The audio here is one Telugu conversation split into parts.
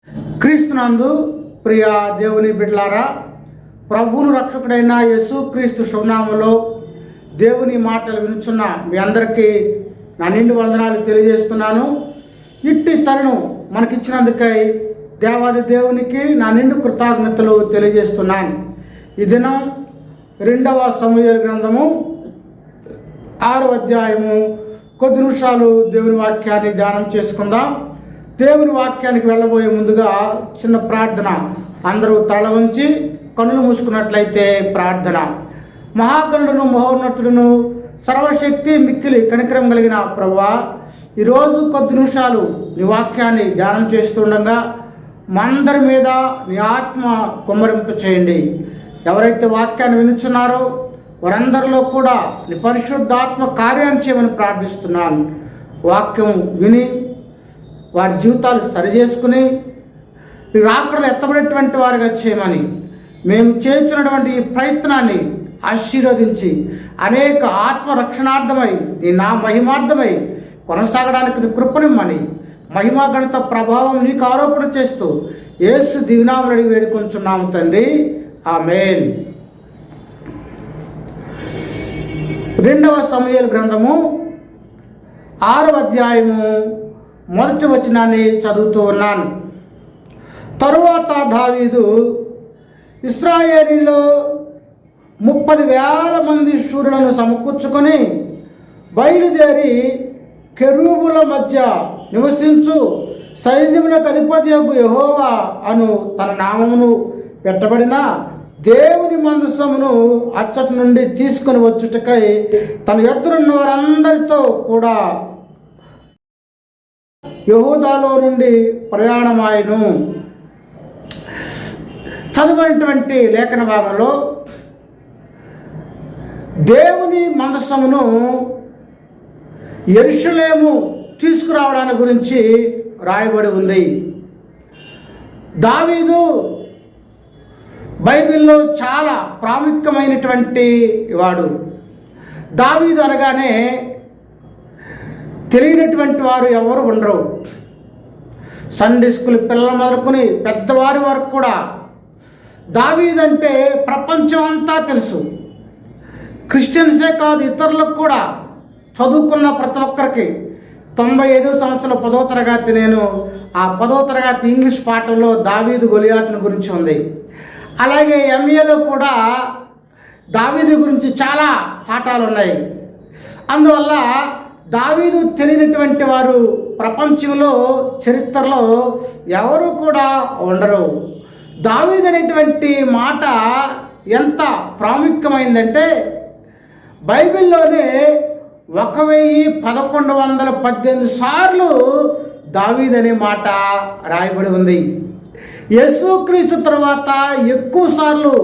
క్రీస్తునందు ప్రియ దేవుని బిడ్డలారా, ప్రభువును రక్షకుడైన యేసుక్రీస్తు శుభనామములో దేవుని మాటలు వినుచున్న మీ అందరికీ నా నిండు వందనాలు తెలియజేస్తున్నాను. ఇట్టి తరుణం మనకిచ్చినందుకై దేవాది దేవునికి నా నిండు కృతజ్ఞతలు తెలియజేస్తున్నాను. ఈ దినం 2వ సమూయేలు గ్రంథము 6వ అధ్యాయము కొద్ది నిమిషాలు దేవుని వాక్యాన్ని ధ్యానం చేసుకుందాం. దేవుని వాక్యానికి వెళ్ళబోయే ముందుగా చిన్న ప్రార్థన. అందరూ తల వంచి కన్నులు మూసుకున్నట్లయితే ప్రార్థన. మహాగణుడును మహోన్నతుడును సర్వశక్తి మిక్కిలి కనికరం కలిగిన ప్రభువా, ఈరోజు కొద్ది నిమిషాలు నీ వాక్యాన్ని ధ్యానం చేస్తుండగా మా అందరి మీద నీ ఆత్మ కుమ్మరింపు చేయండి. ఎవరైతే వాక్యాన్ని వినుచున్నారో వారందరిలో కూడా నీ పరిశుద్ధాత్మ కార్యాన్ని చేయమని ప్రార్థిస్తున్నాను. వాక్యం విని వారి జీవితాలు సరిచేసుకుని రాకడలు ఎత్తబడేటువంటి వారిగా చేయమని, మేము చేస్తున్నటువంటి ఈ ప్రయత్నాన్ని ఆశీర్వదించి అనేక ఆత్మరక్షణార్థమై నీ నా మహిమార్థమై కొనసాగడానికి నీ కృపనిమ్మని, మహిమా గణిత ప్రభావం నీకు ఆరోపణ చేస్తూ యేసు దివ్యనామములో అడిగి వేడుకొంచున్నాము తండ్రి, ఆమేన్. 2వ సమూయేలు గ్రంథము 6వ అధ్యాయము 1వ వచనాన్ని చదువుతూ ఉన్నాను. తరువాత దావీదు ఇశ్రాయేలీలో 30,000 మంది శూరులను సమకూర్చుకొని బయలుదేరి కెరూబుల మధ్య నివసించు సైన్యములకు అధిపతియగు యెహోవా అను తన నామమును పెట్టబడిన దేవుని మందసమును అచ్చటి నుండి తీసుకొని వచ్చుటకై తన ఎదురున్న వారందరితో కూడా యెహూదాలో నుండి ప్రయాణమాయను. చదువుకున్నటువంటి లేఖన భాగంలో దేవుని మందసమును యెరూషలేము తీసుకురావడానికి గురించి రాయబడి ఉంది. దావీదు బైబిల్లో చాలా ప్రాముఖ్యమైనటువంటి వాడు. దావీదు అనగానే తెలియనటువంటి వారు ఎవరు ఉండరు. సండే స్కూల్ పిల్లలు మొదలుకొని పెద్దవారి వరకు కూడా దావీదు అంటే ప్రపంచం అంతా తెలుసు. క్రిస్టియన్సే కాదు, ఇతరులకు కూడా, చదువుకున్న ప్రతి ఒక్కరికి. 95 సంవత్సరాల 10వ తరగతి నేను ఆ 10వ తరగతి ఇంగ్లీష్ పాఠంలో దావీదు గొలియాతుని గురించి ఉంది. అలాగే ఎంఏలో కూడా దావీదు గురించి చాలా పాఠాలు ఉన్నాయి. అందువల్ల దావీదు తెలియనటువంటి వారు ప్రపంచంలో చరిత్రలో ఎవరు కూడా ఉండరు. దావీదు అనేటువంటి మాట ఎంత ప్రాముఖ్యమైందంటే బైబిల్లోనే 1118 సార్లు దావీదు అనే మాట రాయబడి ఉంది. యేసుక్రీస్తు తర్వాత ఎక్కువ సార్లు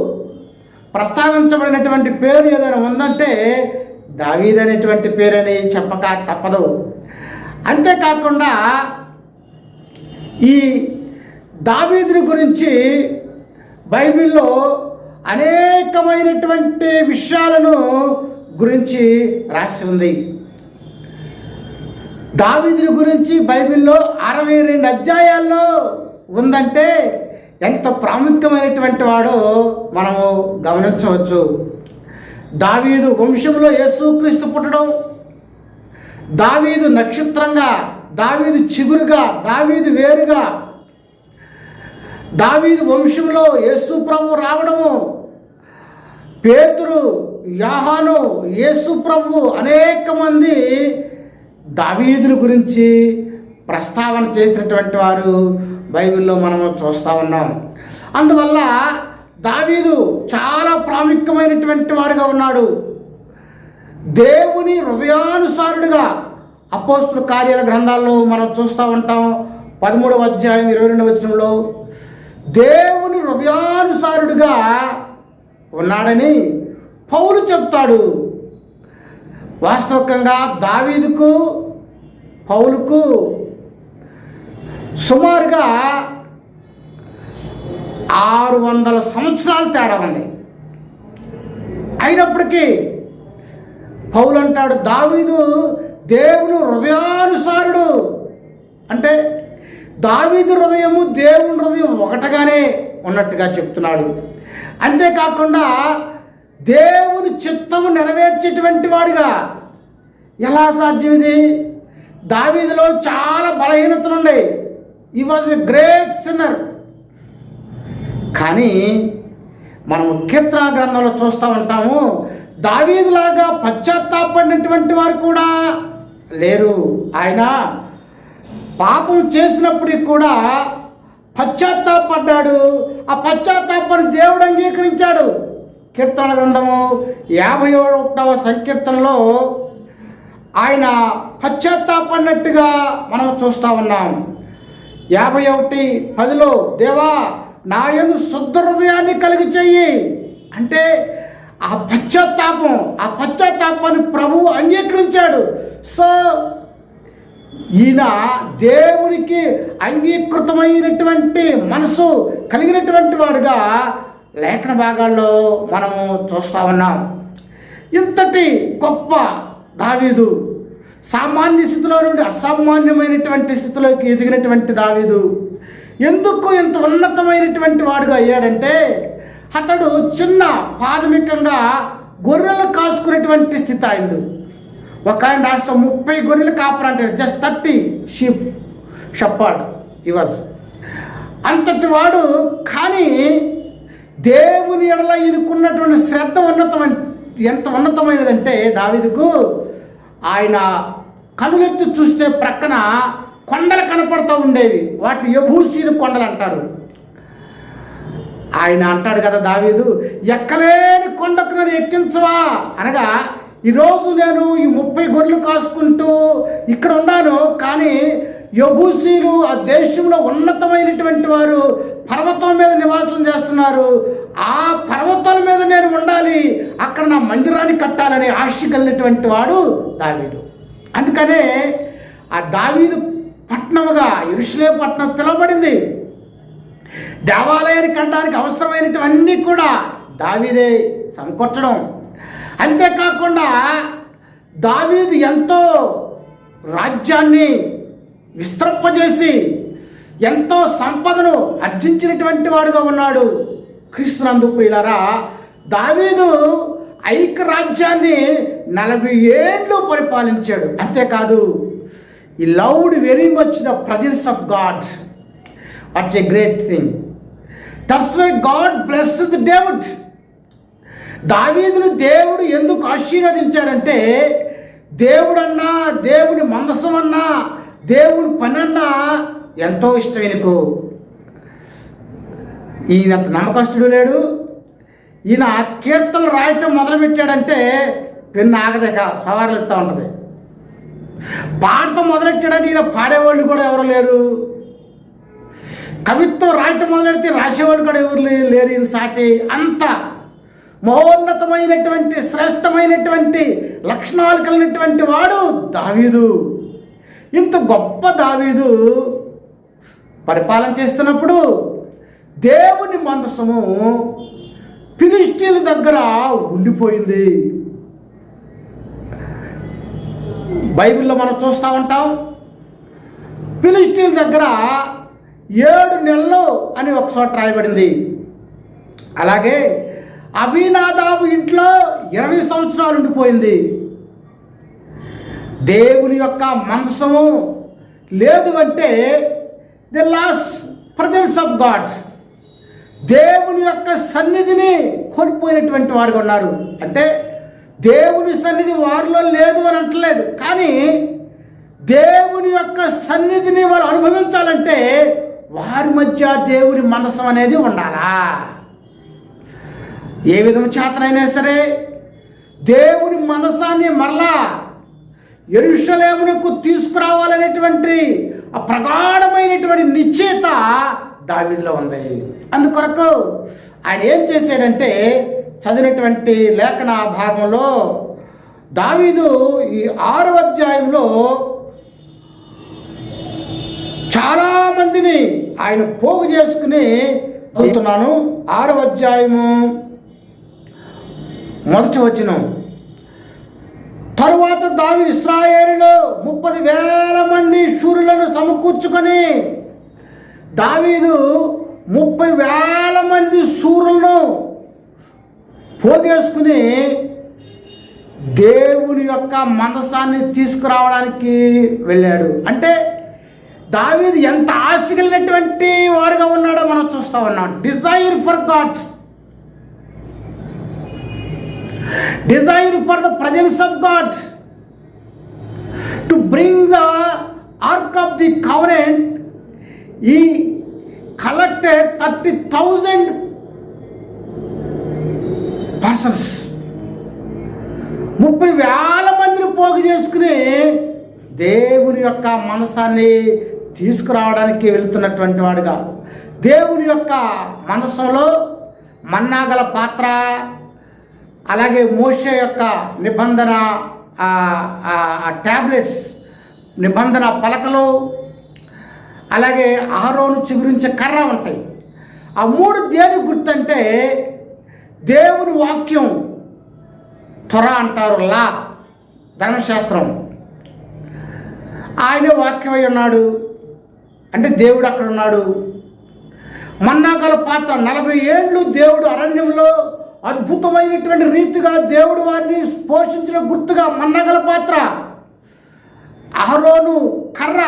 ప్రస్తావించబడినటువంటి పేరు ఏదైనా ఉందంటే దావీదు అనేటువంటి పేరని చెప్పక తప్పదు. అంతేకాకుండా ఈ దావీదుని గురించి బైబిల్లో అనేకమైనటువంటి విషయాలను గురించి రాసి ఉంది. దావీదుని గురించి బైబిల్లో 62 అధ్యాయాల్లో ఉందంటే ఎంత ప్రాముఖ్యమైనటువంటి వాడో మనము గమనించవచ్చు. దావీదు వంశంలో యేసుక్రీస్తు పుట్టడం, దావీదు నక్షత్రంగా, దావీదు చిగురుగా, దావీదు వేరుగా, దావీదు వంశంలో యేసు ప్రభు రావడము, పేతురు, యోహాను, యేసు ప్రభు అనేక మంది దావీదుని గురించి ప్రస్తావన చేసినటువంటి వారు బైబిల్లో మనము చూస్తూ ఉన్నాం. అందువల్ల దావీదు చాలా ప్రాముఖ్యమైనటువంటి వాడుగా ఉన్నాడు. దేవుని హృదయానుసారుడుగా అపోస్తుల కార్యాల గ్రంథాల్లో మనం చూస్తూ ఉంటాం. 13వ అధ్యాయం 22వ వచనంలో దేవుని హృదయానుసారుడుగా ఉన్నాడని పౌలు చెప్తాడు. వాస్తవికంగా దావీదుకు పౌలుకు సుమారుగా 600 సంవత్సరాలు తేడా ఉంది. అయినప్పటికీ పౌలు అంటాడు దావీదు దేవుని హృదయానుసారుడు. అంటే దావీదు హృదయము దేవుని హృదయం ఒకటిగానే ఉన్నట్టుగా చెప్తున్నాడు. అంతేకాకుండా దేవుని చిత్తము నెరవేర్చేటువంటి వాడుగా. ఎలా సాధ్యం ఇది? దావీదులో చాలా బలహీనతలు ఉన్నాయి. హి వాజ్ ఎ గ్రేట్ సిన్నర్. కానీ మనం కీర్తన గ్రంథంలో చూస్తూ ఉంటాము, దావీదులాగా పశ్చాత్తాపడినటువంటి వారు కూడా లేరు. ఆయన పాపం చేసినప్పటికి కూడా పశ్చాత్తాపడ్డాడు. ఆ పశ్చాత్తాపాన్ని దేవుడు అంగీకరించాడు. కీర్తన గ్రంథము 51వ సంకీర్తనలో ఆయన పశ్చాత్తాపడినట్టుగా మనం చూస్తూ ఉన్నాం. 51:10 దేవా నా యందు శుద్ధ హృదయాన్ని కలిగి చెయ్యి అంటే ఆ పశ్చాత్తాపాన్ని ప్రభువు అంగీకరించాడు. సో ఈయన దేవునికి అంగీకృతమైనటువంటి మనసు కలిగినటువంటి వాడుగా లేఖన భాగాల్లో మనము చూస్తూ ఉన్నాం. ఇంతటి గొప్ప దావీదు సామాన్య స్థితిలో నుండి అసామాన్యమైనటువంటి స్థితిలోకి ఎదిగినటువంటి దావీదు ఎందుకు ఇంత ఉన్నతమైనటువంటి వాడుగా అయ్యాడంటే, అతడు చిన్న ప్రాథమికంగా గొర్రెలు కాసుకునేటువంటి స్థితి అయింది. ఒక ఆయన రాష్ట్రం 30 గొర్రెలు కాపరంటే just 30 sheep shepherd he was. అంతటి వాడు. కానీ దేవుని ఎడల ఈయనకున్నటువంటి శ్రద్ధ ఎంత ఉన్నతమైనదంటే దావీదుకు, ఆయన కనులెత్తి చూస్తే ప్రక్కన కొండలు కనపడుతూ ఉండేవి. వాటి యెబూసీలు కొండలు అంటారు. ఆయన అంటాడు కదా దావీదు, ఎక్కలేని కొండకు నన్ను ఎక్కించవా అనగా, ఈరోజు నేను ఈ 30 గొర్రెలు కాసుకుంటూ ఇక్కడ ఉన్నాను, కానీ యెబూసీలు ఆ దేశంలో ఉన్నతమైనటువంటి వారు పర్వతం మీద నివాసం చేస్తున్నారు. ఆ పర్వతాల మీద నేను ఉండాలి, అక్కడ నా మందిరాన్ని కట్టాలని ఆశ కలిగినటువంటి వాడు దావీదు. అందుకనే ఆ దావీదు పట్టణముగా యెరూషలేము పట్టణం పిలువబడింది. దేవాలయాన్ని కట్టడానికి అవసరమైనటువన్నీ కూడా దావీదే సమకూర్చడం. అంతేకాకుండా దావీదు ఎంతో రాజ్యాన్ని విస్తరింపజేసి ఎంతో సంపదను ఆర్జించినటువంటి వాడుగా ఉన్నాడు. క్రీస్తునందు ప్రియులారా, దావీదు ఐక్యరాజ్యాన్ని 40 ఏళ్ళు పరిపాలించాడు. అంతేకాదు, he loved very much the presence of God. What a great thing. That's why God blessed David. దావీదును దేవుడు ఎందుకు ఆశీర్వదించాడంటే, దేవుడన్నా, దేవుని మందసం అన్నా, దేవుని పని అన్నా ఎంతో ఇష్టం ఈయనకు. ఈయనంత నమ్మకస్తుడు లేడు. ఈయన కీర్తనలు రాయటం మొదలుపెట్టాడంటే పెన్ను ఆగదేక సవార్లు ఇస్తూ ఉంటుంది. పాడటం మొదలెట్టాడంటే ఈయన పాడేవాళ్ళు కూడా ఎవరు లేరు. కవిత్వం రాయటం మొదలెడితే రాసేవాళ్ళు కూడా ఎవరు లేరు ఈయన సాటి. అంత మహోన్నతమైనటువంటి శ్రేష్టమైనటువంటి లక్షణాలు కలిగినటువంటి వాడు దావీదు. ఇంత గొప్ప దావీదు పరిపాలన చేస్తున్నప్పుడు దేవుని మందసము ఫిలిష్తీయుల దగ్గర ఉండిపోయింది. బైబిల్లో మనం చూస్తూ ఉంటాం, ఫిలిష్తీయుల దగ్గర 7 నెలలు అని ఒకచోట రాయబడింది. అలాగే అబీనాదాబు ఇంట్లో 20 సంవత్సరాలు ఉండిపోయింది. దేవుని యొక్క మందసము లేదు అంటే the loss presence of God, దేవుని యొక్క సన్నిధిని కోల్పోయినటువంటి వారు ఉన్నారు. అంటే దేవుని సన్నిధి వారిలో లేదు అని అంటలేదు, కానీ దేవుని యొక్క సన్నిధిని వారు అనుభవించాలంటే వారి మధ్య దేవుని మనసం అనేది ఉండాలా. ఏ విధము చేతనైనా సరే దేవుని మనసాన్ని మరలా యెరూషలేమునకు తీసుకురావాలనేటువంటి ఆ ప్రగాఢమైనటువంటి నిశ్చయత దావీదులో ఉంది. అందుకొరకు ఆయన ఏం చేశాడంటే, చదివినటువంటి లేఖన భాగంలో దావీదు ఈ 6వ అధ్యాయంలో చాలామందిని ఆయన పోగు చేసుకుని చదువుతున్నాను. 6వ అధ్యాయము 1వ వచనం. తరువాత దావీదు ఇశ్రాయేలులో 30,000 మంది శూరులను సమకూర్చుకొని దావీదు 30,000 మంది శూరులను పోగేసుకుని దేవుని యొక్క మందసాన్ని తీసుకురావడానికి వెళ్ళాడు. అంటే దావీదు ఎంత ఆశ కలిగినటువంటి వాడుగా ఉన్నాడో మనం చూస్తూ ఉన్నాం. Desire for God, desire for the presence of God, to bring the arc of the కవరెంట్. ఈ కలెక్టెడ్ 30,000 పర్సన్స్, 30,000 మందిని పోగు చేసుకుని దేవుని యొక్క మనసాన్ని తీసుకురావడానికి వెళుతున్నటువంటి వాడుగా, దేవుని యొక్క మనసులో మన్నాగల పాత్ర, అలాగే మోషే యొక్క నిబంధన ట్యాబ్లెట్స్, నిబంధన పలకలు, అలాగే అహరోను చిగురించే కర్ర ఉంటాయి. ఆ 3 దేని గుర్తంటే దేవుని వాక్యం, త్వర అంటారు, లా, ధర్మశాస్త్రం. ఆయనే వాక్యమై ఉన్నాడు, అంటే దేవుడు అక్కడ ఉన్నాడు. మన్నాగల పాత్ర 40 ఏళ్ళు దేవుడు అరణ్యంలో అద్భుతమైనటువంటి రీతిగా దేవుడు వారిని పోషించిన గుర్తుగా మన్నాగల పాత్ర. అహరోను కర్ర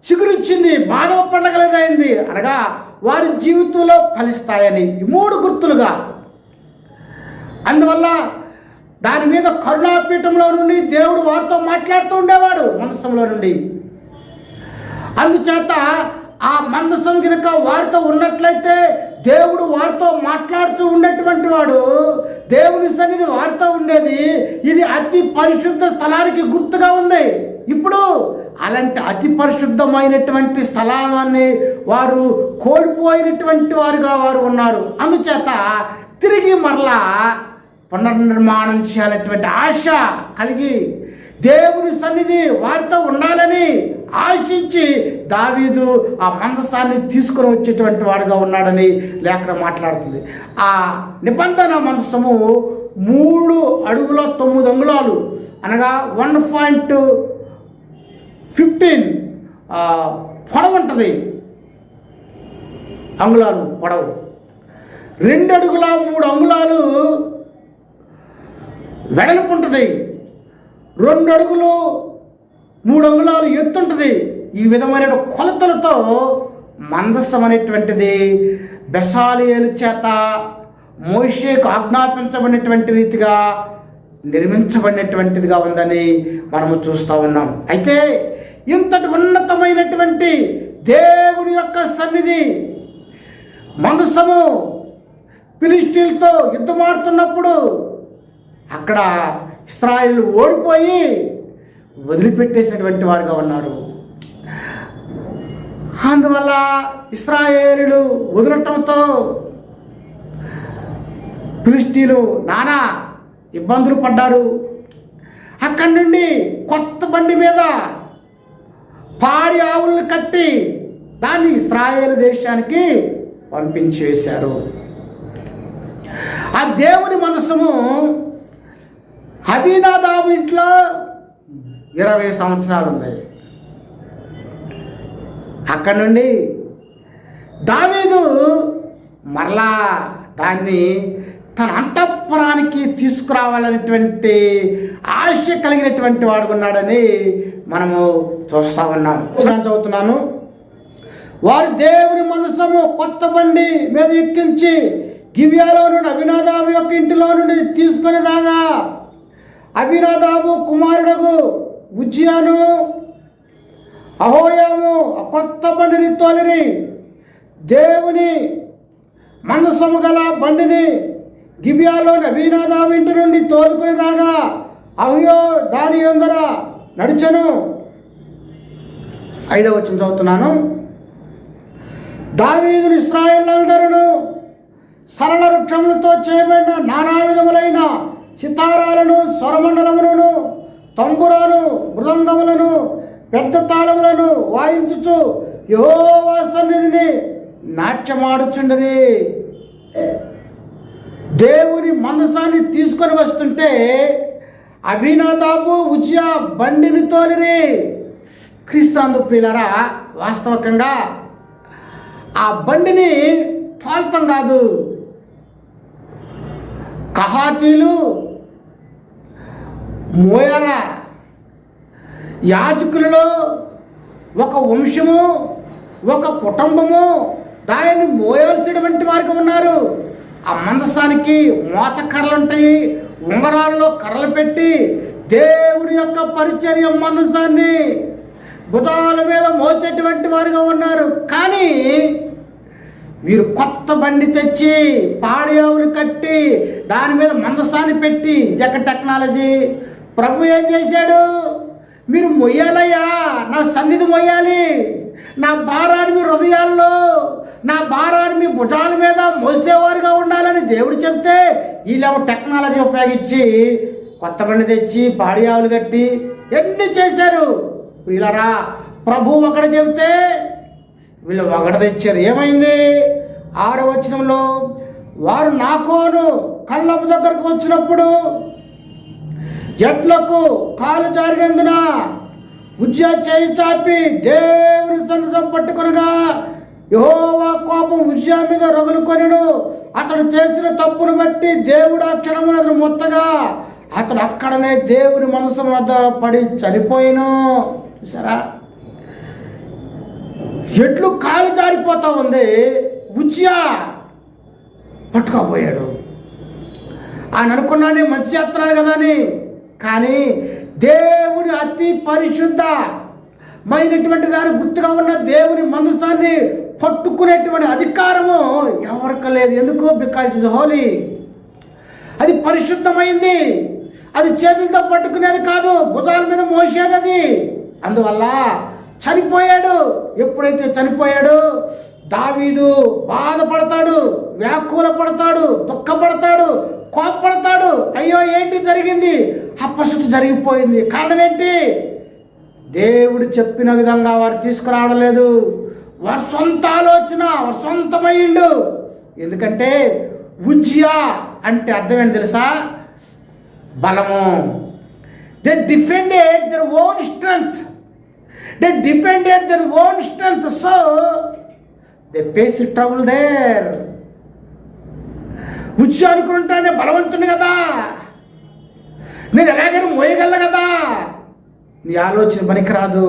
చిగురించింది, మానవ పండగలదైంది, అనగా వారి జీవితంలో ఫలిస్తాయని. ఈ 3 గుర్తులుగా. అందువల్ల దాని మీద కరుణాపీఠంలో నుండి దేవుడు వారితో మాట్లాడుతూ ఉండేవాడు, మందసంలో నుండి. అందుచేత ఆ మందసం కనుక వారితో ఉన్నట్లయితే దేవుడు వారితో మాట్లాడుతూ ఉండేటువంటి వాడు, దేవుని సన్నిధి వారితో ఉండేది. ఇది అతి పరిశుద్ధ స్థలానికి గుర్తుగా ఉంది. ఇప్పుడు అలాంటి అతి పరిశుద్ధమైనటువంటి స్థలాన్ని వారు కోల్పోయినటువంటి వారుగా వారు ఉన్నారు. అందుచేత తిరిగి మరలా పునర్నిర్మాణం చేయాలనేటువంటి ఆశ కలిగి దేవుని సన్నిధి వారితో ఉండాలని ఆశించి దావీదు ఆ మందసాన్ని తీసుకుని వచ్చేటువంటి వాడుగా ఉన్నాడని లేఖనం మాట్లాడుతుంది. ఆ నిబంధన మందసము 3 అడుగుల 9 అంగుళాలు, అనగా 1.15 పొడవు ఉంటుంది, అంగుళాలు పొడవు. 2 అడుగుల 3 అంగుళాలు వెడల్పు ఉంటుంది, 2 అడుగులు 3 అంగుళాలు ఎత్తుంటుంది. ఈ విధమైన కొలతలతో మందసం అనేటువంటిది బెసాలియేలు చేత మోషేకు ఆజ్ఞాపించబడినటువంటి రీతిగా నిర్మించబడినటువంటిదిగా ఉందని మనము చూస్తూ ఉన్నాం. అయితే ఇంతటి ఉన్నతమైనటువంటి దేవుని యొక్క సన్నిధి మందసము ఫిలిష్తీయులతో యుద్ధమాడుతున్నప్పుడు అక్కడ ఇశ్రాయేలు ఓడిపోయి వదిలిపెట్టేసినటువంటి వారుగా ఉన్నారు. అందువల్ల ఇశ్రాయేలులు వదలటంతో ఫిలిష్తీయులు నానా ఇబ్బందులు పడ్డారు. అక్కడి నుండి కొత్త బండి మీద పాడి ఆవులను కట్టి దాన్ని ఇశ్రాయేలు దేశానికి పంపించి వేశారు. ఆ దేవుని మనసుము అబీనాదాబు ఇంట్లో 20 సంవత్సరాలు ఉన్నాయి. అక్కడి నుండి దావీదు మరలా దాన్ని తన అంతఃపురానికి తీసుకురావాలనేటువంటి ఆశ కలిగినటువంటి వాడుకున్నాడని మనము చూస్తూ ఉన్నాం. చదువుతున్నాను. వారు దేవుని మనసము కొత్త బండి మీద ఎక్కించి గిబియాలో నుండి అబీనాదాబు యొక్క ఇంటిలో నుండి తీసుకుని దాగా అబీనాదాబు కుమారుడగు ఉజ్జియాను అహోయాము ఆ కొత్త బండిని తోలిరి. దేవుని మనసము గల బండిని గిబియాలోని అబీనాదాబు ఇంటి నుండి తోలుకుని రాగా అహోయో దాని యందర నడిచెను. 5వ వచనం చదువుతున్నాను. దావీదును ఇశ్రాయేలులందరూ సరళ వృక్షములతో చేయబడిన నానా విధములైన సితారాలను, స్వరమండలములను, తంబురాను, మృదంగములను, పెద్ద తాళములను వాయించుచు యెహోవా సన్నిధిని నాట్యమాడుచుండరి. దేవుని మందసాన్ని తీసుకొని వస్తుంటే అబీనాదాబు ఉజ్జియా బండిని తోలిరి. క్రీస్తునందు ప్రియులారా, వాస్తవికంగా ఆ బండిని తోల్తం కాదు. కహాతీలు మోయాల, యాజకులలో ఒక వంశము, ఒక కుటుంబము దాన్ని మోయాల్సినటువంటి వారికి ఉన్నారు. ఆ మందసానికి మోత కర్రలు ఉంటాయి, ఉంగరాల్లో కర్రలు పెట్టి దేవుని యొక్క పరిచర్య మందసాన్ని భుజాల మీద మోసేటువంటి వారుగా ఉన్నారు. కానీ వీరు కొత్త బండి తెచ్చి పాడి ఆవులు కట్టి దాని మీద మందసాన్ని పెట్టి, ఇది ఎక్కడ టెక్నాలజీ? ప్రభు ఏం చేశాడు? మీరు మొయ్యాలయ్యా, నా సన్నిధి మొయ్యాలి, నా భారాన్ని మీ హృదయాల్లో, నా భారాన్ని మీ భుజాల మీద మోసేవారుగా ఉండాలని దేవుడు చెప్తే వీళ్ళేమో టెక్నాలజీ ఉపయోగించి కొత్త బండి తెచ్చి పాడి ఆవులు కట్టి ఎన్ని చేశారు. వీళ్ళరా ప్రభు ఒకటి చెబితే వీళ్ళు ఒకటి తెచ్చారు. ఏమైంది? 6వ వచనంలో, వారు నాకోను కళ్ళము దగ్గరకు వచ్చినప్పుడు ఎడ్లకు కాలు జారినందున ఉజ్జియా చేయి చాపి దేవుని సన్నిధం పట్టుకొనగా యెహోవా కోపం ఉజ్జియా మీద రగులుకొనెను. అతడు చేసిన తప్పును బట్టి దేవుడు ఆ క్షణమున అతను మొత్తగా అతడు అక్కడనే దేవుని మనసు వద్ద పడి చనిపోయాను. చూసారా? ఎడ్లు కాలు జారిపోతా ఉంది, ఉజ్జియా పట్టుకోపోయాడు. ఆయన అనుకున్నానే మంచి చేస్తున్నాడు కదా అని. కానీ దేవుని అతి పరిశుద్ధమైనటువంటి దాని గుర్తుగా ఉన్న దేవుని మనసాన్ని పట్టుకునేటువంటి అధికారము ఎవరికి లేదు. ఎందుకు? Because is holy. అది పరిశుద్ధమైంది. అది చేతులతో పట్టుకునేది కాదు, భుజాల మీద మోసేది అది. అందువల్ల చనిపోయాడు. ఎప్పుడైతే చనిపోయాడు, దావీదు బాధపడతాడు, వ్యాకుల పడతాడు, దుఃఖపడతాడు, కోపపడతాడు. అయ్యో ఏంటి జరిగింది? అపశృతి జరిగిపోయింది. కారణం ఏంటి? దేవుడు చెప్పిన విధంగా వారు తీసుకురావడం లేదు. వారి సొంత ఆలోచన, వారి సొంతమైండు. ఎందుకంటే ఉజ్జియా అంటే అర్థం ఏంటి తెలుసా? బలము. They defended their own strength. They depended their own strength, so they faced trouble there. Uzziah అనుకుంటానే బలవంతుని కదా, నేను ఎలాగైనా మోయగలను కదా. నీ ఆలోచన పనికిరాదు.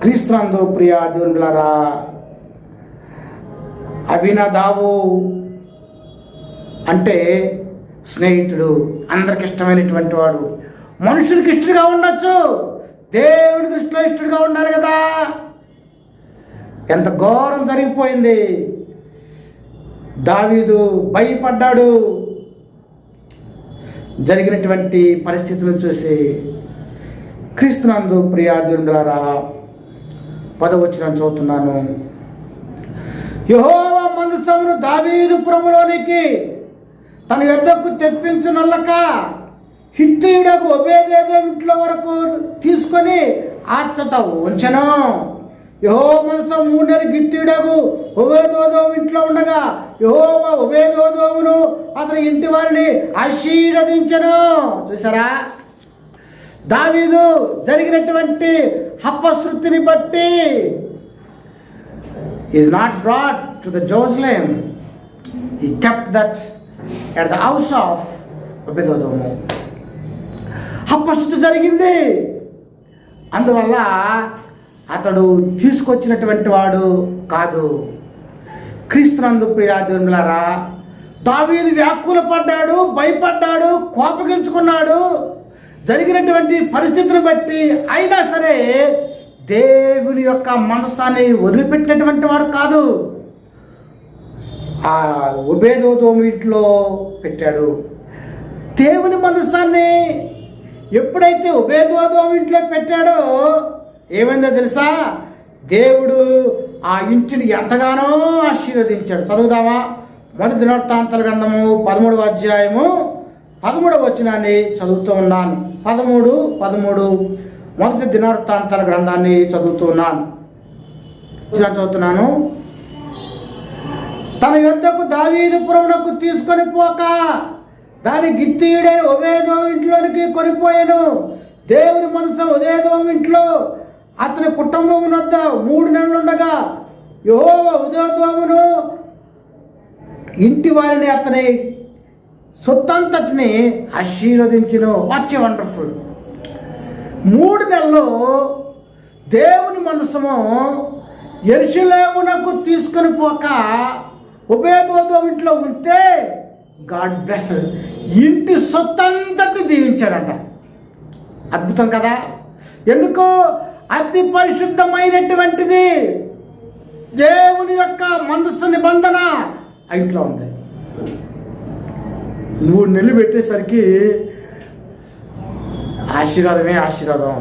క్రీస్తునందు ప్రియ దేవునిలారా, అభినదాబు అంటే స్నేహితుడు, అందరికి ఇష్టమైనటువంటి వాడు. మనుషులకి ఇష్టంగా ఉండొచ్చు, దేవుని దృష్టిలో ఇష్టడుగా ఉండాలి కదా. ఎంత ఘోరం జరిగిపోయింది. దావీదు భయపడ్డాడు జరిగినటువంటి పరిస్థితులను చూసి. క్రీస్తునందు ప్రియ దేవునిలారా, 10వ వచనం చదువుతున్నాను. యెహోవా మందసమును దావీదు పురములోనికి తన యొద్దకు తెప్పించునొల్లక హిత్తీయుడకు ఒబేదెదోము ఇంట్లో వరకు తీసుకొని ఆచట ఉంచెను. యెహోవా మందసం 3 నెలలు గిత్తీయుడకు ఒబేదెదోము ఇంట్లో ఉండగా యెహోవా ఒబేదెదోమును అతని ఇంటి వారిని ఆశీర్వదించెను. చూసారా? దావీదు జరిగినటువంటి అపశృతిని బట్టి is not brought to the Jerusalem. He kept that at the house of Obededom. అపశృతి జరిగింది. అందువల్ల అతడు తీసుకొచ్చినటువంటి వాడు కాదు. క్రీస్తునందు ప్రియ దేవునిలారా, దావీదు వ్యాకుల పడ్డాడు, భయపడ్డాడు, కోపగించుకున్నాడు జరిగినటువంటి పరిస్థితిని బట్టి. అయినా సరే దేవుని యొక్క మనసాన్ని వదిలిపెట్టినటువంటి వాడు కాదు. ఆ ఒబేదెదోము ఇంట్లో పెట్టాడు. దేవుని మనసాన్ని ఎప్పుడైతే ఒబేదెదోము ఇంట్లో పెట్టాడో ఏమైందో తెలుసా? దేవుడు ఆ ఇంటిని ఎంతగానో ఆశీర్వదించాడు. చదువుదామా? 1 దినవృత్తాంతాల గ్రంథము 13వ అధ్యాయము 13వ వచనాన్ని చదువుతూ ఉన్నాను. 13 1 దినవృత్తాంతాల గ్రంథాన్ని చదువుతూ ఉన్నాను. చదువుతున్నాను. తన యొద్దకు దావీదు పురమునకు తీసుకొని పోక దాని గిత్తీయుడైన ఒబేదెదోము ఇంట్లోనికి కొనిపోయాను. దేవుని మనసు ఒబేదెదోము ఇంట్లో అతని కుటుంబం వద్ద 3 నెలలు ఉండగా యెహోవా ఉదయోదయమును ఇంటి వారిని అతని సొత్తంతటిని ఆశీర్వదించును. What a wonderful. 3 నెలలు దేవుని మందసము యెరూషలేమునకు తీసుకొని పోక ఓబేదెదోము ఇంట్లో ఉంటే గాడ్ బ్లెస్, ఇంటి సొత్తంతటిని దీవించాడంట. అద్భుతం కదా. ఎందుకు? అతి పరిశుద్ధమైనటువంటిది దేవుని యొక్క మందస నిబంధన ఆ ఇంట్లో ఉంది. 3 నెలలు పెట్టేసరికి ఆశీర్వాదమే ఆశీర్వాదం.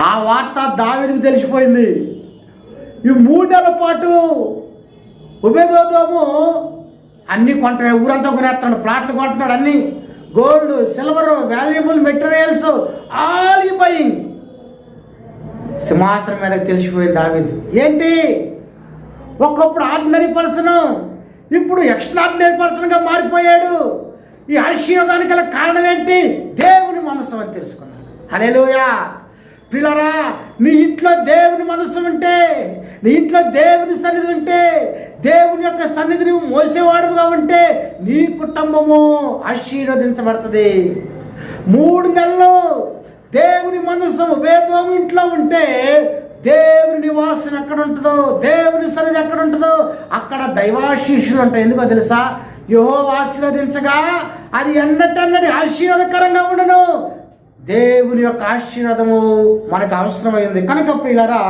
ఆ వార్త దావీదుకు తెలిసిపోయింది. ఈ 3 నెలల పాటు ఓబేదెదోము అన్నీ కొంటాడు, ఊరంతా కొనేస్తున్నాడు, ప్లాట్లు కొంటున్నాడు, అన్నీ gold, silver, valuable materials, all ఈ బయింగ్. సింహాసనం మీదకి తెలిసిపోయింది దావీదు. ఏంటి? ఒకప్పుడు ఆర్డినరీ పర్సన్, ఇప్పుడు ఎక్స్ట్రాడినరీ పర్సన్గా మారిపోయాడు. ఈ ఆశీర్వాదానికి గల కారణం ఏంటి? దేవుని మనసు అని తెలుసుకున్నాడు. హల్లెలూయా. పిల్లరా, నీ ఇంట్లో దేవుని మనసు ఉంటే, నీ ఇంట్లో దేవుని సన్నిధి ఉంటే, దేవుని యొక్క సన్నిధిని మోసేవాడుగా ఉంటే నీ కుటుంబము ఆశీర్వదించబడుతుంది. 3 నెలలు దేవుని మనసు ఓబేదెదోము ఇంట్లో ఉంటే దేవుని నివాసం ఎక్కడ ఉంటుందో, దేవుని సన్నిధి ఎక్కడ ఉంటుందో అక్కడ దైవాశీస్సులు ఉంటాయి. ఎందుకో తెలుసా? యెహోవా ఆశీర్వదించగా అది ఎన్నటన్నది ఆశీర్వాదకరంగా ఉండను. దేవుని యొక్క ఆశీర్వాదము మనకు అవసరమైంది. కనుక ప్రియులారా,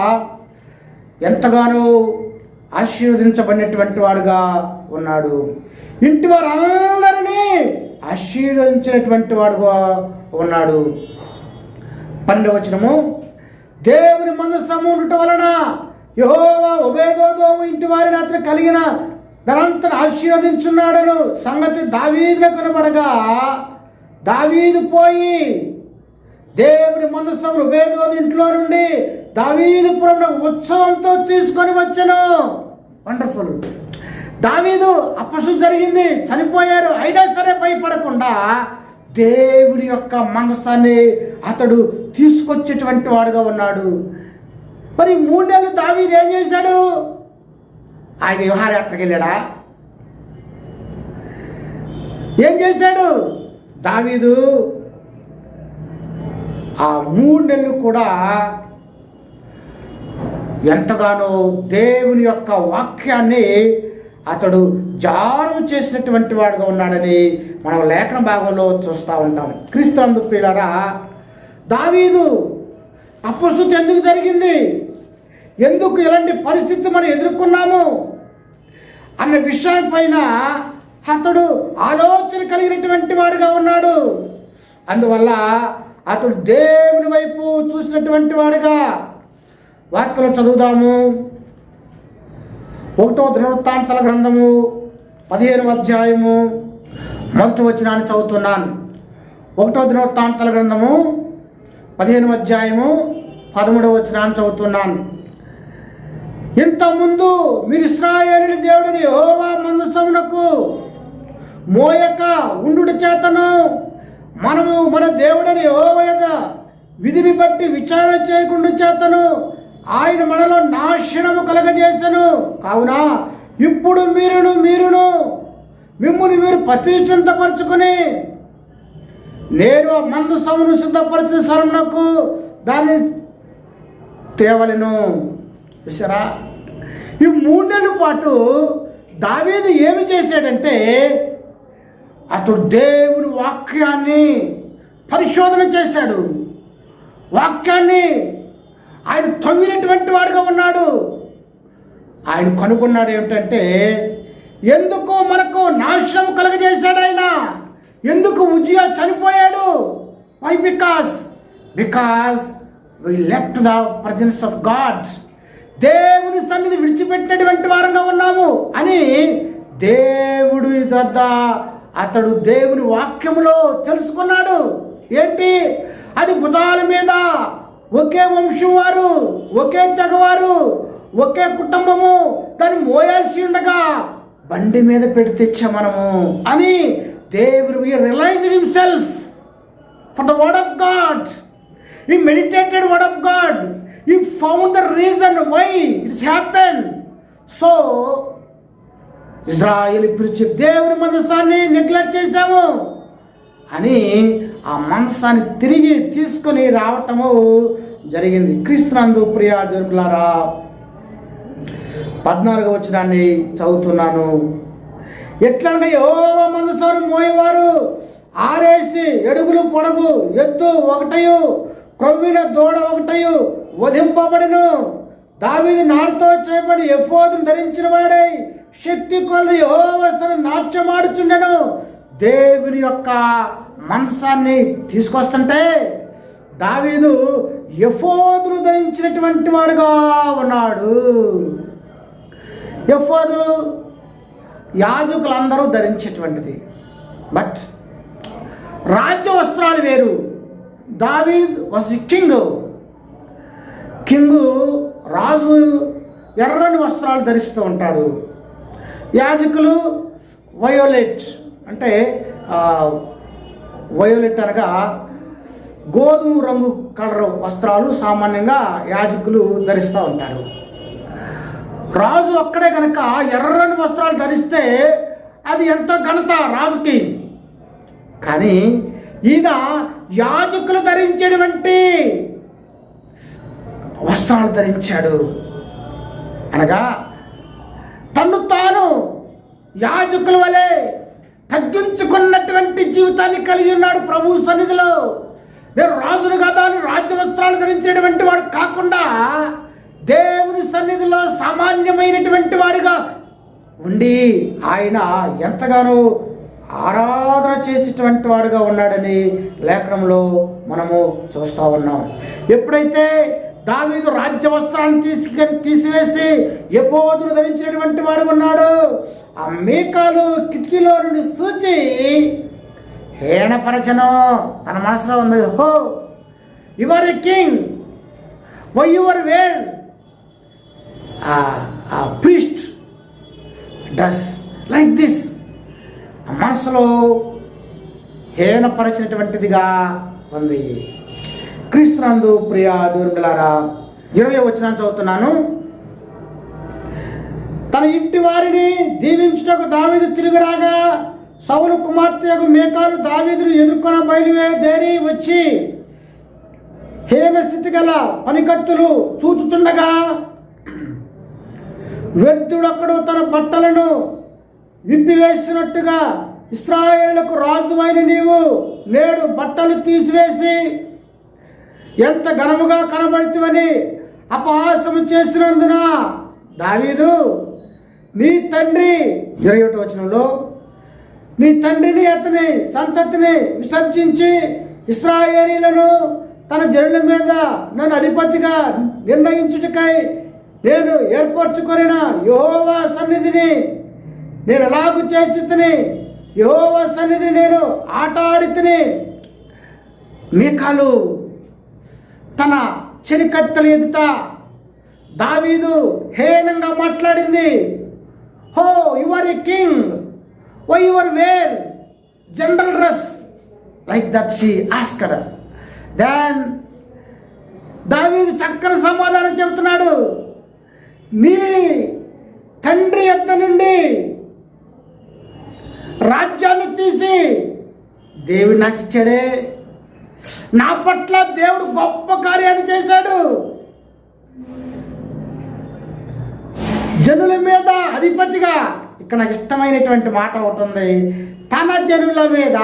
ఎంతగానో ఆశీర్వదించబడినటువంటి వాడుగా ఉన్నాడు. ఇంటి వారందరినీ ఆశీర్వదించినటువంటి వాడుగా ఉన్నాడు. 12వ వచనము, దేవుని మందసము ఉండటం వలన యెహోవా ఓబేదెదోము ఇంటి వారిని అతను కలిగిన ధనంతను ఆశీర్వదించున్నాడను సంగతి దావీదుకు కనబడగా, దావీదు పోయి దేవుని మందసము ఓబేదెదోము ఇంట్లో నుండి దావీదుపురంలో ఉత్సవంతో తీసుకొని వచ్చెను. వండర్ఫుల్. దావీదు అపస్సు జరిగింది, చనిపోయారు, అయినా సరే భయపడకుండా దేవుని యొక్క మనసాన్ని అతడు తీసుకొచ్చేటువంటి వాడుగా ఉన్నాడు. మరి 3 నెలలు దావీదు ఏం చేశాడు? ఆయన విహారయాత్రకు వెళ్ళాడా? ఏం చేశాడు? దావీదు ఆ 3 నెలలు కూడా ఎంతగానో దేవుని యొక్క వాక్యాన్ని అతడు ధ్యానం చేసినటువంటి వాడుగా ఉన్నాడని మనం లేఖన భాగంలో చూస్తూ ఉంటాం. క్రీస్తునందు ప్రియులారా, దావీదు అపస్సుత ఎందుకు జరిగింది, ఎందుకు ఇలాంటి పరిస్థితి మనం ఎదుర్కొన్నాము అన్న విషయం పైన అతడు ఆలోచన కలిగినటువంటి వాడుగా ఉన్నాడు. అందువల్ల అతడు దేవుని వైపు చూసినటువంటి వాడుగా. వాక్యలో చదువుదాము. 1వ దినవృత్తాంతాల గ్రంథము 15వ అధ్యాయము 1వ వచనాన్ని చదువుతున్నాను. 1వ దినవృత్తాంతాల గ్రంథము 15వ అధ్యాయము 13వ వచనాన్ని చదువుతున్నాను. ఇంతకుముందు మీరు ఇశ్రాయేలు దేవుడిని యెహోవా మందసమునకు మోయక ఉండుట చేతను మనము మన దేవుడిని యెహోవా యొద్ద విధిని బట్టి విచారణ చేయకుండా చేతను ఆయన మనలో నాశనము కలగజేసను. కావున ఇప్పుడు మీరును మిమ్ముని మీరు ప్రతిష్ఠింపరచుకొని నేను ఆ మందసమును సిద్ధపరిచిన స్థలమునకు దాన్ని తేవలెను. చూసారా? ఈ 3 నెలల పాటు దావీదు ఏమి చేశాడంటే అతడు దేవుని వాక్యాన్ని పరిశోధన చేశాడు. వాక్యాన్ని ఆయన తవ్వినటువంటి వాడుగా ఉన్నాడు. ఆయన కనుగొన్నాడు ఏమిటంటే, ఎందుకు మనకు నాశనం కలగజేశాడు ఆయన, ఎందుకు ఉజ్జియా చనిపోయాడు. Why? Because we left the presence of God. దేవుని సన్నిధి విడిచిపెట్టినటువంటి వారంగా ఉన్నాము అని దేవుడి వద్ద అతడు దేవుని వాక్యములో తెలుసుకున్నాడు. ఏంటి అది? భుజాల మీద ఒకే వంశం వారు, ఒకే తెగవారు, ఒకే కుటుంబము దాన్ని మోయాల్సి ఉండగా బండి మీద పెట్టి తెచ్చా మనము అని దేవుడు realized himself for the word of God. He meditated word of God. He found the reason why it's happen. So Israel పిలిచి దేవుని మందసాన్ని నెగ్లెక్ట్ చేశాము అని ఆ మందసాన్ని తిరిగి తీసుకొని రావటము జరిగింది. క్రీస్తునందు ప్రియ దేవులారా, 14వ వచనాన్ని చదువుతున్నాను. ఎట్లనగా యెహోవా మందసాన్ని మోయేవారు 6 అడుగులు పొడవు ఎత్తు 1 క్రొవ్విన దూడ 1 వధింపబడెను. దావీదు నారుతో చేయబడి ఎఫోదును ధరించిన వాడై శక్తి కొలది యెహోవా నాట్యమాడుచుండెను. దేవుని యొక్క మందసాన్ని తీసుకొస్తుంటే దావీదు ఎఫోదును ధరించినటువంటి వాడుగా ఉన్నాడు. ఎఫోదు యాజకులందరూ ధరించేటువంటిది, బట్ రాజ్య వస్త్రాలు వేరు. దావీద్ వాజ్ కింగు రాజు ఎర్రని వస్త్రాలు ధరిస్తూ ఉంటాడు. యాజకులు వయోలెట్ అనగా గోధుమ రంగు కలర్ వస్త్రాలు సామాన్యంగా యాజకులు ధరిస్తూ ఉంటారు. రాజు అక్కడే కనుక ఎర్రని వస్త్రాలు ధరిస్తే అది ఎంతో ఘనత రాజుకి. కానీ ఈయన యాజకులు ధరించేటువంటి వస్త్రాలు ధరించాడు. అనగా తను తాను యాజకుల వలె తగ్గించుకున్నటువంటి జీవితాన్ని కలిగి ఉన్నాడు ప్రభు సన్నిధిలో. నేను రాజును కదా అని రాజ్య వస్త్రాలు ధరించేటువంటి వాడు కాకుండా దేవుని సన్నిధిలో సామాన్యమైనటువంటి వాడిగా ఉండి ఆయన ఎంతగానో ఆరాధన చేసేటువంటి వాడుగా ఉన్నాడని లేఖనంలో మనము చూస్తూ ఉన్నాం. ఎప్పుడైతే దావీదు రాజ్య వస్త్రాన్ని తీసివేసి ఎఫోదును ధరించినటువంటి వాడు ఉన్నాడు, ఆ మీకాలు కిటికీలో నుండి చూచి హేణపరచను. తన మనసులో ఉంది, how your a king, why your wear priest dress like this. మనసులో హేనపరచినటువంటిదిగా ఉంది. క్రీస్తునందు ప్రియ దేవులారా, 20వ వచనం చదువుతున్నాను. తన ఇంటి వారిని దీవించుటకు దావీదు తిరుగురాగా సౌలు కుమార్తె మీకాలు దావీదును ఎదుర్కొన బయలుదేరి వచ్చి హీన స్థితి గల పనికత్తులు చూచుచుండగా వ్యర్థుడొక్కడు తన బట్టలను విప్పివేసినట్టుగా ఇశ్రాయేలులకు రాజువైన నీవు నేడు బట్టలు తీసివేసి ఎంత ఘనముగా కనబడుతువని అపహాసము చేసినందున దావీదు నీ తండ్రి 21వ వచనంలో నీ తండ్రిని అతని సంతతిని విసర్జించి ఇశ్రాయేలీలను తన జనుల మీద నన్ను అధిపతిగా నిర్ణయించుటకై నేను ఏర్పరచుకొనిన యెహోవా సన్నిధిని నేను ఎలాగూ చేసి తిని యెహోవా సన్నిధిని నేను ఆట ఆడి తిని. మీకాలు తన చెరికత్తెల ఎదుట దావీదు హేనంగా మాట్లాడింది. How your a king, why your wear general dress like that she asked. Then దావీదు చక్కని సమాధానం చెబుతున్నాడు. నీ తండ్రి యొద్ద నుండి రాజ్యాన్ని తీసి దేవుడు నాకు ఇచ్చాడే, నా పట్ల దేవుడు గొప్ప కార్యాన్ని చేశాడు. జనుల మీద అధిపతిగా, ఇక్కడ నాకు ఇష్టమైనటువంటి మాట ఒకటి ఉంది, తన జనుల మీద.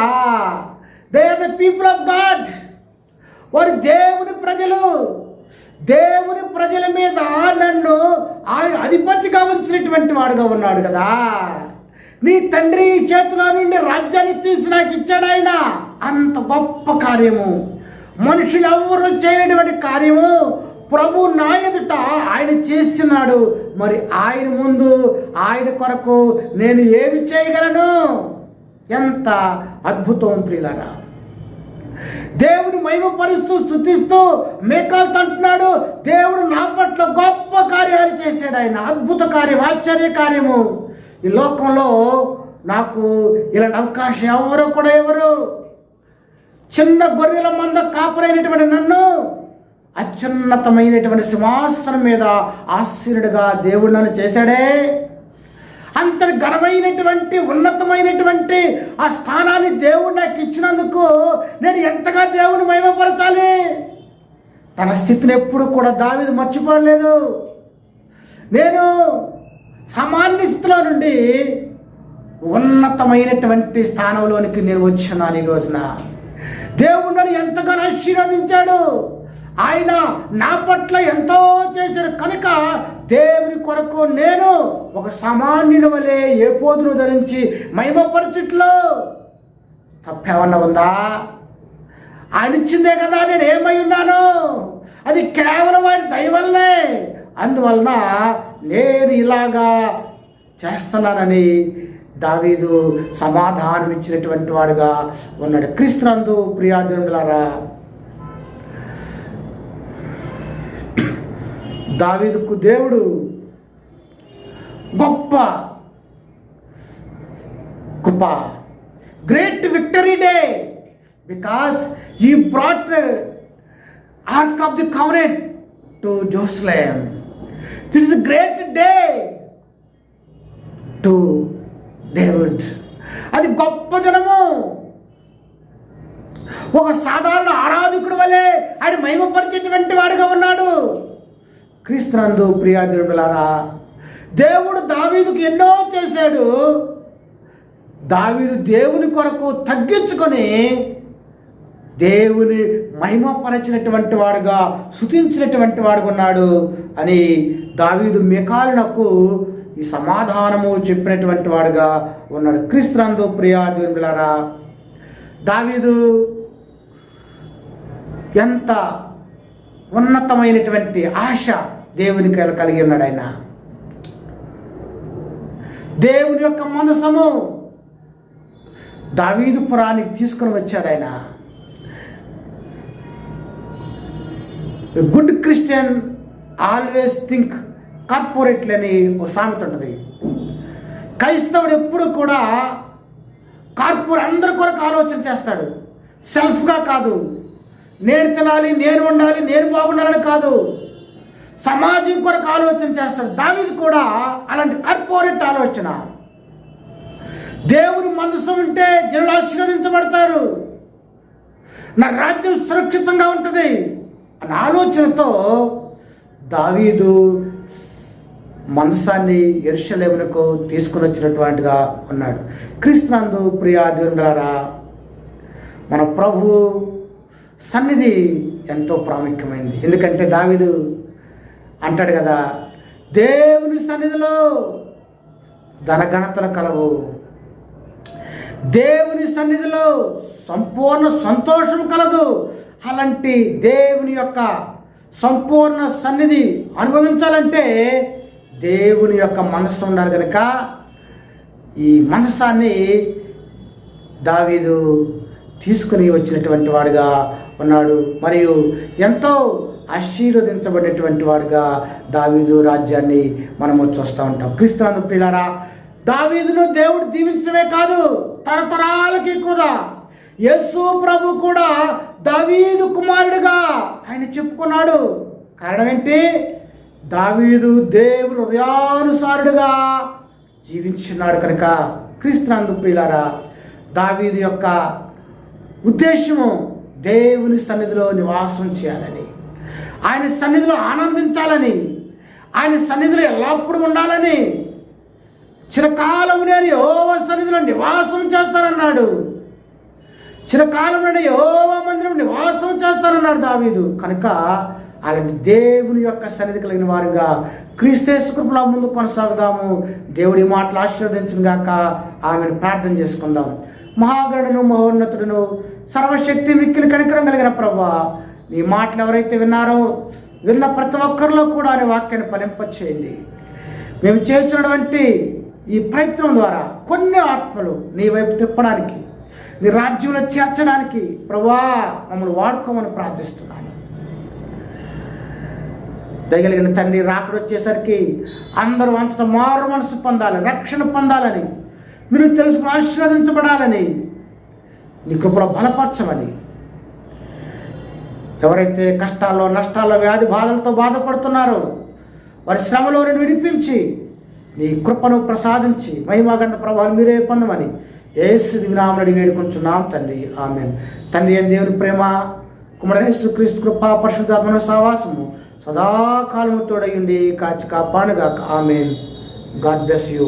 They are the people of God, వారు దేవుని ప్రజలు. దేవుని ప్రజల మీద నన్ను ఆయన అధిపతిగా ఉంచినటువంటి వాడుగా ఉన్నాడు కదా. నీ తండ్రి చేతిలో నుండి రాజ్యాన్ని తీసి నాకు ఇచ్చాడు ఆయన. అంత గొప్ప కార్యము, మనుషులు ఎవరు చేయనటువంటి కార్యము ప్రభు నా ఎదుట ఆయన చేస్తున్నాడు. మరి ఆయన ముందు ఆయన కొరకు నేను ఏమి చేయగలను? ఎంత అద్భుతం ప్రియులారా. దేవుని మహిమపరుస్తూ స్తుతిస్తూ మీకాలుతో అంటున్నాడు, దేవుడు నా పట్ల గొప్ప కార్యాలు చేశాడు ఆయన. అద్భుత కార్యం, ఆశ్చర్య కార్యము. ఈ లోకంలో నాకు ఇలాంటి అవకాశం ఎవరు. చిన్న గొర్రెల మంద కాపరైనటువంటి నన్ను అత్యున్నతమైనటువంటి సింహాసనం మీద ఆసీనుడిగా దేవుడు నన్ను చేశాడే. అంతటి ఘనమైనటువంటి ఉన్నతమైనటువంటి ఆ స్థానాన్ని దేవుడు నాకు ఇచ్చినందుకు నేను ఎంతగా దేవుని మహిమపరచాలి. తన స్థితిని ఎప్పుడు కూడా దావీదు మర్చిపోలేదు. నేను సామాన్య స్థితిలో నుండి ఉన్నతమైనటువంటి స్థానంలోనికి నేను వచ్చున్నాను. ఈ రోజున దేవుడు నన్ను ఎంతగానో ఆశీర్వదించాడు. ఆయన నా పట్ల ఎంతో చేశాడు కనుక దేవుని కొరకు నేను ఒక సామాన్యుని వలె ఏపోదును ధరించి మహిమపరచుట్లో తప్పేమన్నా ఉందా? ఆయన ఇచ్చిందే కదా నేను ఏమై ఉన్నాను. అది కేవలం ఆయన దయ వల్లే. అందువలన నేను ఇలాగా చేస్తున్నానని దావీదు సమాధానం ఇచ్చినటువంటి వాడుగా ఉన్నాడు. క్రీస్తునందు ప్రియాజనులారా, దావీదుకు దేవుడు గొప్ప కృప, great victory day, because he brought the Ark of the Covenant to Jerusalem. This is a great day to David. అది గొప్ప దినము. ఒక సాధారణ ఆరాధకుడు వలె ఆయన మహిమపరిచేటువంటి వాడుగా ఉన్నాడు. క్రీస్తునందు ప్రియాదేవులారా, దేవుడు దావీదుకు ఎన్నో చేశాడు. దావీదు దేవుని కొరకు తగ్గించుకొని దేవుని మహిమపరచినటువంటి వాడుగా, స్తుతించినటువంటి వాడుగా ఉన్నాడు అని దావీదు మికాలునకు ఈ సమాధానము చెప్పినటువంటి వాడుగా ఉన్నాడు. క్రీస్తునందు ప్రియాదేవులారా, దావీదు ఎంత ఉన్నతమైనటువంటి ఆశ దేవునికి కలిగి ఉన్నాడు. ఆయన దేవుని యొక్క మనసము దావీదు పురానికి తీసుకుని వచ్చాడు. ఆయన గుడ్ క్రిస్టియన్ ఆల్వేస్ థింక్ కార్పొరేట్లీ అని ఒక సామెత ఉంటుంది. క్రైస్తవుడు ఎప్పుడు కూడా అందరి కొరకు ఆలోచన చేస్తాడు, సెల్ఫ్గా కాదు. నేను తినాలి, నేను ఉండాలి, నేను బాగుండాలని కాదు, సమాజం కొరకు ఆలోచన చేస్తాడు. దావీదు కూడా అలాంటి కార్పొరేట్ ఆలోచన. దేవుని మనసు ఉంటే జనులు ఆశీర్వదించబడతారు, నా రాజ్యం సురక్షితంగా ఉంటుంది అన్న ఆలోచనతో దావీదు మనసాన్ని యెరూషలేమునకు తీసుకుని వచ్చినటువంటిగా ఉన్నాడు. క్రీస్తునందు ప్రియాదేవులారా, మన ప్రభు సన్నిధి ఎంతో ప్రాముఖ్యమైనది. ఎందుకంటే దావీదు అంటాడు కదా, దేవుని సన్నిధిలో ధనఘనతలు కలవు, దేవుని సన్నిధిలో సంపూర్ణ సంతోషం కలదు. అలాంటి దేవుని యొక్క సంపూర్ణ సన్నిధి అనుభవించాలంటే దేవుని యొక్క మనస్సు ఉండాలి. కనుక ఈ మనస్సాన్ని దావీదు తీసుకుని వచ్చినటువంటి వాడుగా ఉన్నాడు. మరియు ఎంతో ఆశీర్వదించబడినటువంటి వాడుగా దావీదు రాజ్యాన్ని మనము చూస్తూ ఉంటాం. క్రీస్తునందు ప్రియులారా, దావీదును దేవుడు దీవించడమే కాదు, తరతరాలకి కూడా యేసు ప్రభు కూడా దావీదు కుమారుడిగా ఆయన చెప్పుకున్నాడు. కారణం ఏంటి? దావీదు దేవుని హృదయానుసారుడుగా జీవించున్నాడు కనుక. క్రీస్తునందు ప్రియులారా, దావీదు యొక్క ఉద్దేశము దేవుని సన్నిధిలో నివాసం చేయాలని, ఆయన సన్నిధిలో ఆనందించాలని, ఆయన సన్నిధిలో ఎల్లప్పుడూ ఉండాలని. చిరకాలం నేను యెహోవా సన్నిధిలో నివాసం చేస్తానన్నాడు. చిరకాలం నేను యెహోవా మందిరం నివాసం చేస్తానన్నాడు దావీదు. కనుక అలాంటి దేవుని యొక్క సన్నిధి కలిగిన వారుగా క్రీస్తు కృపలో ముందు కొనసాగుదాము. దేవుడి మాటలు ఆశీర్వదించిన గాక. ఆమెను ప్రార్థన చేసుకుందాం. మహాగణుడును మహోన్నతుడును సర్వశక్తి మిక్కిలి కనికరం కలిగిన ప్రభువా, నీ మాటలు ఎవరైతే విన్నారో విన్న ప్రతి ఒక్కరిలో కూడా నీ వాక్యాన్ని ఫలింపచేయండి. మేము చేస్తున్నటువంటి ఈ ప్రయత్నం ద్వారా కొన్ని ఆత్మలు నీ వైపు తిప్పడానికి, నీ రాజ్యంలో చేర్చడానికి ప్రభువా మమ్మల్ని వాడుకోమని ప్రార్థిస్తున్నాను. దయగలిగిన తండ్రి, రాకడు వచ్చేసరికి అందరూ అంతటా మారు మనసు పొందాలి, రక్షణ పొందాలని, మీరు తెలుసుకుని ఆశీర్వదించబడాలని నీ కృపలో బలపరచమని ఎవరైతే కష్టాల్లో, నష్టాల్లో, వ్యాధి బాధలతో బాధపడుతున్నారో వారి శ్రమలో నేను విడిపించి నీ కృపను ప్రసాదించి మహిమాగంధ ప్రభావం మీరే పొందమని యేసు దివ్యనామమున అడిగి వేడుకొంచున్నాం తండ్రి. ఆమేన్. తండ్రి అయిన దేవుని ప్రేమ, కుమారుడైన యేసుక్రీస్తు కృప, పరిశుద్ధాత్మ సహవాసము సదాకాలము తోడై ఉండి కాచి కాపాడుగాక. ఆమేన్. God bless you.